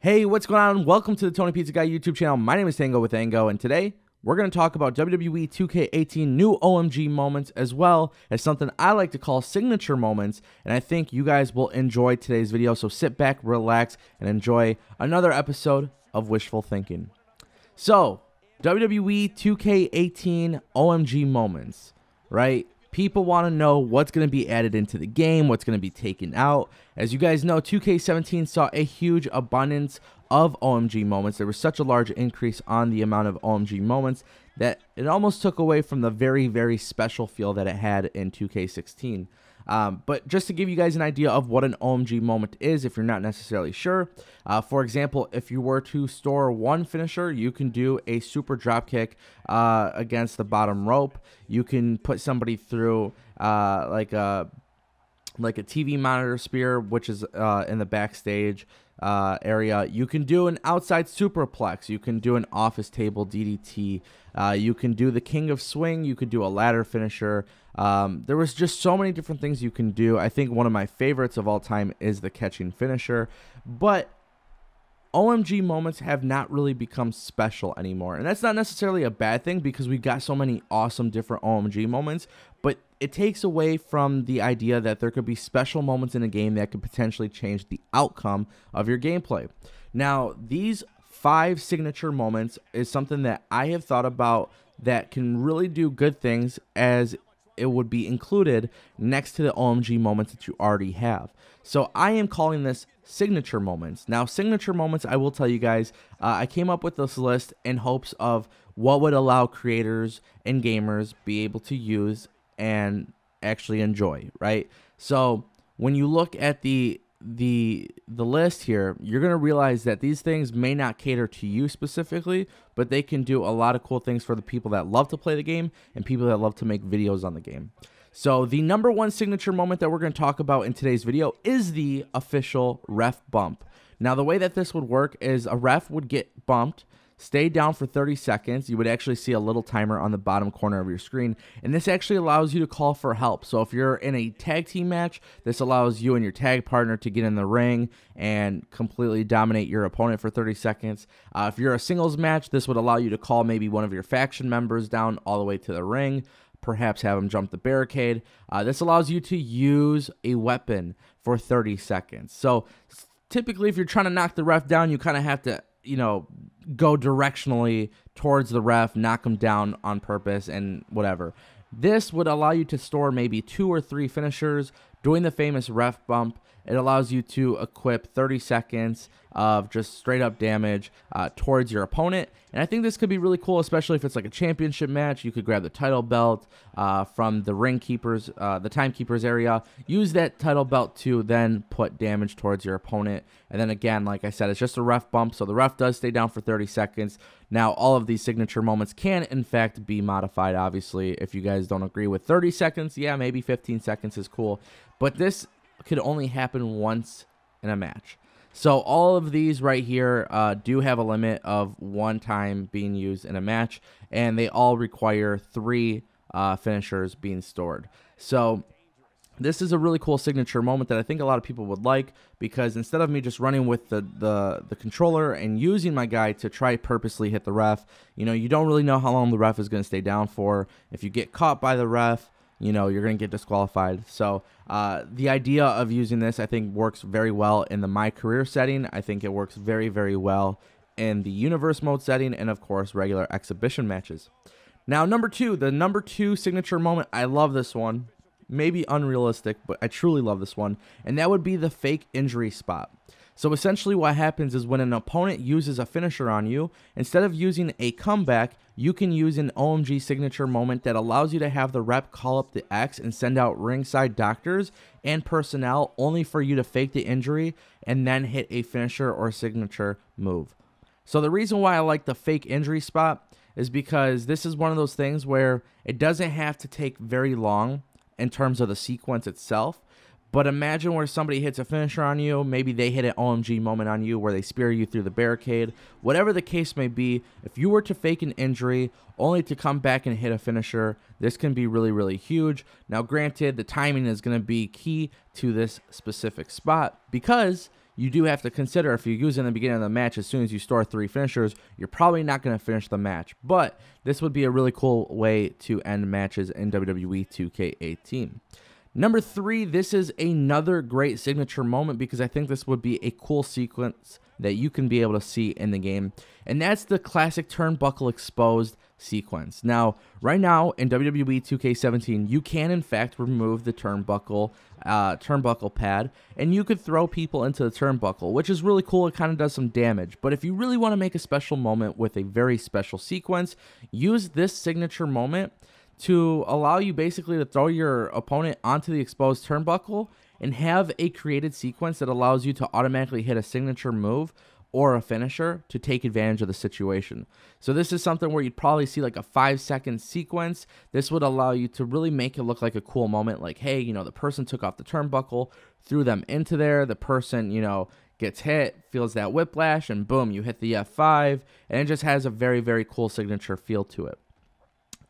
Hey, what's going on? Welcome to the TonyPizzaGuy YouTube channel. My name is Tango with Ango, and today we're going to talk about WWE 2K18 new OMG moments, as well as something I like to call signature moments, and I think you guys will enjoy today's video, so sit back, relax, and enjoy another episode of Wishful Thinking. So, WWE 2K18 OMG moments, right? People want to know what's going to be added into the game, what's going to be taken out. As you guys know, 2K17 saw a huge abundance of OMG moments. There was such a large increase on the amount of OMG moments that it almost took away from the very, very special feel that it had in 2K16. But just to give you guys an idea of what an OMG moment is, if you're not necessarily sure, for example, if you were to store one finisher, you can do a super dropkick against the bottom rope. You can put somebody through like a TV monitor spear, which is in the backstage area. You can do an outside superplex. You can do an office table DDT. You can do the King of Swing. You could do a ladder finisher. There was just so many different things you can do. I think one of my favorites of all time is the catching finisher. But OMG moments have not really become special anymore. And that's not necessarily a bad thing because we got so many awesome different OMG moments. But it takes away from the idea that there could be special moments in a game that could potentially change the outcome of your gameplay. Now, these 5 signature moments is something that I have thought about that can really do good things, as it would be included next to the OMG moments that you already have. So I am calling this signature moments. Now, signature moments, I will tell you guys, I came up with this list in hopes of what would allow creators and gamers be able to use and actually enjoy, right? So when you look at the list here, you're going to realize that these things may not cater to you specifically, but they can do a lot of cool things for the people that love to play the game and people that love to make videos on the game. So the number one signature moment that we're going to talk about in today's video is the official ref bump. Now, the way that this would work is a ref would get bumped, stay down for 30 seconds. You would actually see a little timer on the bottom corner of your screen, and this actually allows you to call for help. So if you're in a tag team match, this allows you and your tag partner to get in the ring and completely dominate your opponent for 30 seconds. If you're a singles match, this would allow you to call maybe one of your faction members down all the way to the ring, perhaps have them jump the barricade. This allows you to use a weapon for 30 seconds. So typically, if you're trying to knock the ref down, you kind of have to, go directionally towards the ref, knock him down on purpose, and whatever. This would allow you to store maybe 2 or 3 finishers. Doing the famous ref bump, it allows you to equip 30 seconds of just straight up damage towards your opponent. And I think this could be really cool, especially if it's like a championship match. You could grab the title belt from the ring keepers, the timekeepers area. Use that title belt to then put damage towards your opponent. And then again, like I said, it's just a ref bump, so the ref does stay down for 30 seconds. Now, all of these signature moments can, in fact, be modified, obviously. If you guys don't agree with 30 seconds, yeah, maybe 15 seconds is cool. But this could only happen once in a match. So all of these right here do have a limit of 1 time being used in a match, and they all require 3 finishers being stored. So this is a really cool signature moment that I think a lot of people would like, because instead of me just running with the controller and using my guy to try purposely hit the ref, you don't really know how long the ref is going to stay down for. If you get caught by the ref, you're going to get disqualified. So the idea of using this, I think, works very well in the My Career setting. I think it works very, very well in the Universe mode setting, and, of course, regular exhibition matches. Now, the number 2 signature moment, I love this one. Maybe unrealistic, but I truly love this one, and that would be the fake injury spot. So essentially what happens is when an opponent uses a finisher on you, instead of using a comeback, you can use an OMG signature moment that allows you to have the rep call up the X and send out ringside doctors and personnel only for you to fake the injury and then hit a finisher or signature move. So the reason why I like the fake injury spot is because this is one of those things where it doesn't have to take very long in terms of the sequence itself. But imagine where somebody hits a finisher on you, maybe they hit an OMG moment on you where they spear you through the barricade. Whatever the case may be, if you were to fake an injury only to come back and hit a finisher, this can be really, really huge. Now, granted, the timing is going to be key to this specific spot because you do have to consider if you use it in the beginning of the match, as soon as you store 3 finishers, you're probably not going to finish the match. But this would be a really cool way to end matches in WWE 2K18. Number 3, this is another great signature moment because I think this would be a cool sequence that you can be able to see in the game, and that's the classic turnbuckle exposed sequence. Now, right now in WWE 2K17, you can in fact remove the turnbuckle pad, and you could throw people into the turnbuckle, which is really cool. It kind of does some damage, but if you really want to make a special moment with a very special sequence, use this signature moment to allow you basically to throw your opponent onto the exposed turnbuckle and have a created sequence that allows you to automatically hit a signature move or a finisher to take advantage of the situation. So this is something where you'd probably see like a 5-second sequence. This would allow you to really make it look like a cool moment, like, hey, you know, the person took off the turnbuckle, threw them into there, the person, you know, gets hit, feels that whiplash, and boom, you hit the F5, and it just has a very, very cool signature feel to it.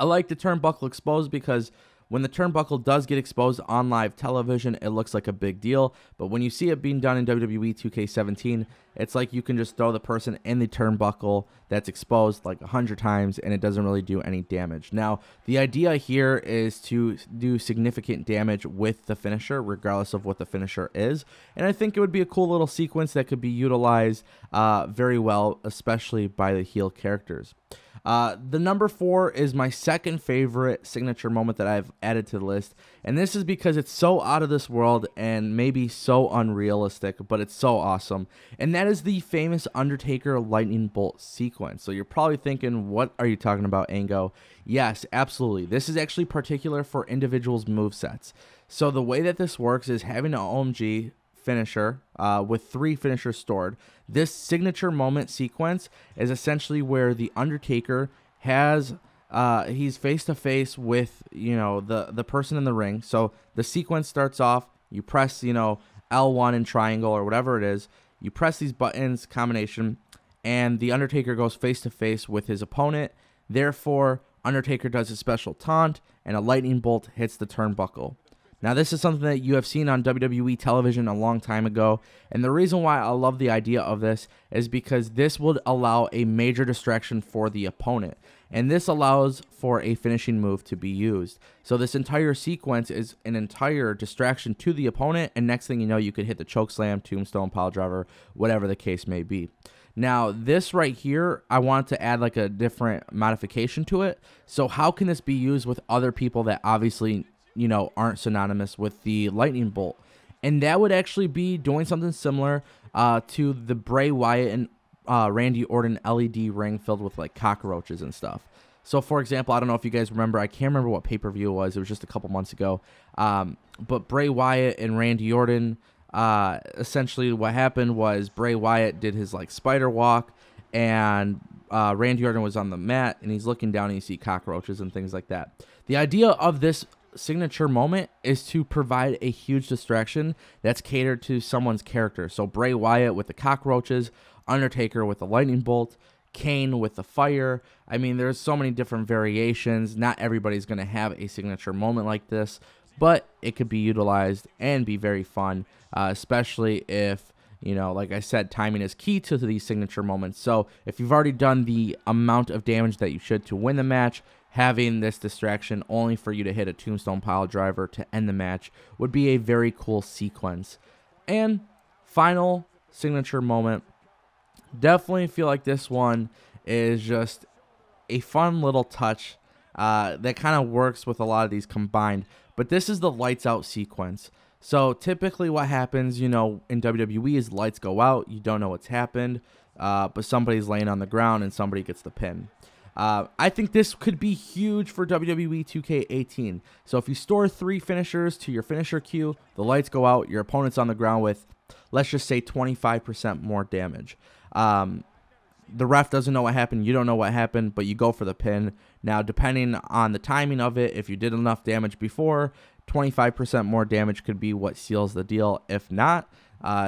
I like the turnbuckle exposed because when the turnbuckle does get exposed on live television, it looks like a big deal. But when you see it being done in WWE 2K17, it's like you can just throw the person in the turnbuckle that's exposed like 100 times and it doesn't really do any damage. Now, the idea here is to do significant damage with the finisher, regardless of what the finisher is. And I think it would be a cool little sequence that could be utilized very well, especially by the heel characters. The number 4 is my second favorite signature moment that I've added to the list, and this is because it's so out of this world and maybe so unrealistic, but it's so awesome, and that is the famous Undertaker lightning bolt sequence. So you're probably thinking, what are you talking about, Ango? Yes, absolutely. This is actually particular for individuals' movesets. So the way that this works is having an OMG finisher with 3 finishers stored. This signature moment sequence is essentially where the Undertaker has he's face to face with, you know, the person in the ring. So the sequence starts off, you press, you know, L1 and triangle or whatever it is, you press these buttons combination, and the Undertaker goes face to face with his opponent. Therefore, Undertaker does a special taunt and a lightning bolt hits the turnbuckle. Now, this is something that you have seen on WWE television a long time ago, and the reason why I love the idea of this is because this would allow a major distraction for the opponent, and this allows for a finishing move to be used. So this entire sequence is an entire distraction to the opponent, and next thing you know, you could hit the chokeslam, tombstone, piledriver, whatever the case may be. Now, this right here, I want to add like a different modification to it. So how can this be used with other people that obviously, you know, aren't synonymous with the lightning bolt? And that would actually be doing something similar to the Bray Wyatt and Randy Orton LED ring filled with like cockroaches and stuff. So for example, I don't know if you guys remember, I can't remember what pay-per-view it was just a couple months ago, but Bray Wyatt and Randy Orton, essentially what happened was Bray Wyatt did his like spider walk, and Randy Orton was on the mat and he's looking down and you see cockroaches and things like that. The idea of this signature moment is to provide a huge distraction that's catered to someone's character. So Bray Wyatt with the cockroaches, Undertaker with the lightning bolt, Kane with the fire. I mean, there's so many different variations. Not everybody's going to have a signature moment like this, but it could be utilized and be very fun, especially if, you know, like I said, timing is key to these signature moments. So if you've already done the amount of damage that you should to win the match, having this distraction only for you to hit a tombstone pile driver to end the match would be a very cool sequence. And final signature moment, definitely feel like this one is just a fun little touch that kind of works with a lot of these combined. But this is the lights out sequence. So typically what happens, you know, in WWE is lights go out, you don't know what's happened, but somebody's laying on the ground and somebody gets the pin. I think this could be huge for WWE 2K18. So if you store 3 finishers to your finisher queue, the lights go out, your opponent's on the ground with, let's just say, 25% more damage. The ref doesn't know what happened, you don't know what happened, but you go for the pin. Now, depending on the timing of it, if you did enough damage before, 25% more damage could be what seals the deal. If not,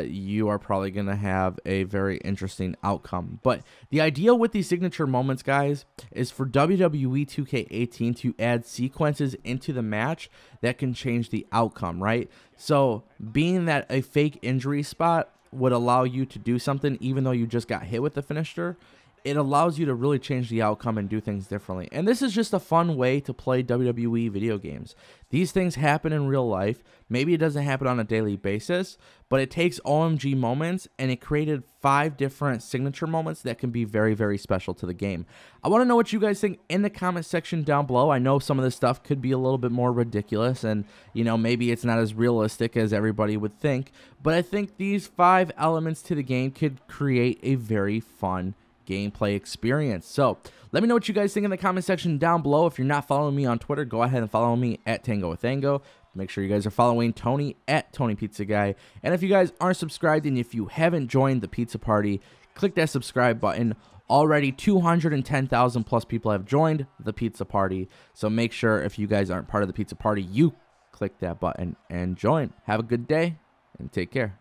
you are probably going to have a very interesting outcome. But the idea with these signature moments, guys, is for WWE 2K18 to add sequences into the match that can change the outcome, right? So being that a fake injury spot would allow you to do something even though you just got hit with the finisher, it allows you to really change the outcome and do things differently. And this is just a fun way to play WWE video games. These things happen in real life. Maybe it doesn't happen on a daily basis, but it takes OMG moments and it created 5 different signature moments that can be very, very special to the game. I want to know what you guys think in the comment section down below. I know some of this stuff could be a little bit more ridiculous and, you know, maybe it's not as realistic as everybody would think, but I think these 5 elements to the game could create a very fun gameplay experience. So let me know what you guys think in the comment section down below. If you're not following me on Twitter, go ahead and follow me at Tango with Tango. Make sure you guys are following Tony at TonyPizzaGuy. And if you guys aren't subscribed and if you haven't joined the pizza party, click that subscribe button. Already 210,000 plus people have joined the pizza party. So make sure if you guys aren't part of the pizza party, you click that button and join. Have a good day and take care.